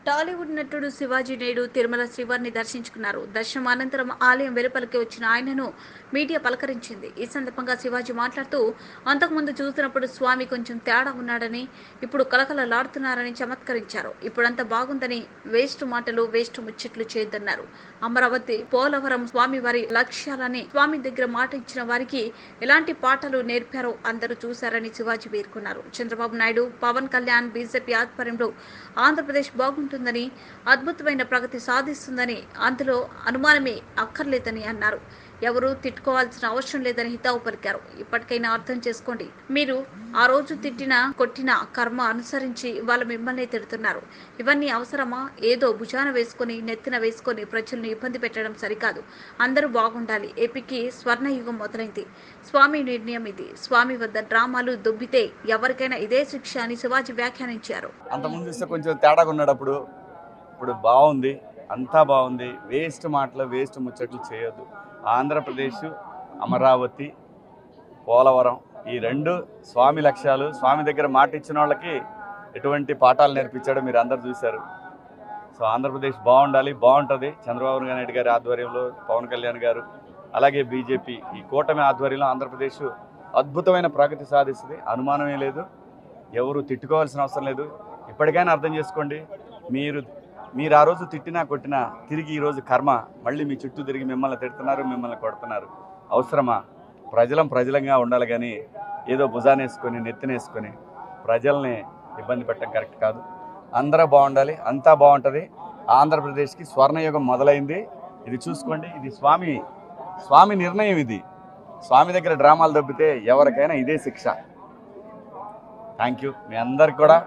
టాలీవుడ్ నటుడు శివాజీ నేడు తిరుమల శ్రీవారిని దర్శించుకున్నారు. దర్శనం అనంతరం ఆలయం వెలుపలికి వచ్చిన ఆయనను మీడియా పలకరించింది. ఈ సందర్భంగా శివాజీ మాట్లాడుతూ, అంతకుముందు చూసినప్పుడు స్వామి కొంచెం తేడా ఉన్నాడని, ఇప్పుడు కలకలలాడుతున్నారని చమత్కరించారు. ఇప్పుడంతా బాగుందని, వేస్ట్ మాటలు, వేస్ట్ ముచ్చట్లు చేయొద్దన్నారు. అమరావతి, పోలవరం స్వామివారి లక్ష్యాలని స్వామి దగ్గర మాట ఇచ్చిన వారికి ఎలాంటి పాఠాలు నేర్పారో అందరూ చూశారని శివాజీ పేర్కొన్నారు. చంద్రబాబు నాయుడు, పవన్ కళ్యాణ్, బీజేపీ ఆధ్వర్యంలో ఆంధ్రప్రదేశ్ బాగుంటుందని, అద్భుతమైన ప్రగతి సాధిస్తుందని, అందులో అనుమానమే అక్కర్లేదని అన్నారు. ఎవరూ తిట్టుకోవాల్సిన అవసరం లేదని హితవు పలికారు. ఇప్పటికైనా అర్థం చేసుకోండి. మీరు ఆ రోజు తిట్టినా కొట్టినా కర్మ అనుసరించి వాళ్ళు మిమ్మల్ని తిడుతున్నారు. ఇవన్నీ అవసరమా? ఏదో భుజాన వేసుకొని నెత్తిన వేసుకొని ప్రజలను ఇబ్బంది పెట్టడం సరికాదు. అందరూ బాగుండాలి. ఏపీకి స్వర్ణయుగం మొదలైంది. స్వామి నిర్ణయం ఇది. స్వామి వద్ద డ్రామాలు దొబ్బితే ఎవరికైనా ఇదే శిక్ష అని శివాజీ వ్యాఖ్యానించారు. అంతకుముందు చూస్తే కొంచెం తేడాగా ఉన్నాడు. ఇప్పుడు బాగుంది, అంతా బాగుంది. వేస్ట్ మాటలు, వేస్ట్ ముచ్చట్లు చేయొద్దు. ఆంధ్రప్రదేశ్, అమరావతి, పోలవరం ఈ రెండు స్వామి లక్ష్యాలు. స్వామి దగ్గర మాట ఇచ్చిన వాళ్ళకి ఎటువంటి పాఠాలు నేర్పించాడో మీరు అందరు చూశారు. సో ఆంధ్రప్రదేశ్ బాగుండాలి, బాగుంటుంది. చంద్రబాబు నాయుడు గారి ఆధ్వర్యంలో, పవన్ కళ్యాణ్ గారు, అలాగే బీజేపీ ఈ కూటమి ఆధ్వర్యంలో ఆంధ్రప్రదేశ్ అద్భుతమైన ప్రగతి సాధిస్తుంది. అనుమానమే లేదు. ఎవరు తిట్టుకోవాల్సిన అవసరం లేదు. ఇప్పటికైనా అర్థం చేసుకోండి. మీరు ఆ రోజు తిట్టినా కొట్టినా తిరిగి ఈరోజు కర్మ మళ్ళీ మీ చుట్టూ తిరిగి మిమ్మల్ని తిడుతున్నారు, మిమ్మల్ని కొడుతున్నారు. అవసరమా? ప్రజలంగా ఉండాలి కానీ ఏదో భుజానేసుకొని నెత్తినేసుకొని ప్రజల్ని ఇబ్బంది పెట్టడం కరెక్ట్ కాదు. అందరూ బాగుండాలి, అంతా బాగుంటుంది. ఆంధ్రప్రదేశ్కి స్వర్ణయుగం మొదలైంది. ఇది చూసుకోండి. ఇది స్వామి నిర్ణయం. ఇది స్వామి దగ్గర డ్రామాలు దొబ్బితే ఎవరికైనా ఇదే శిక్ష. Thank you. మీ అందరికి కూడా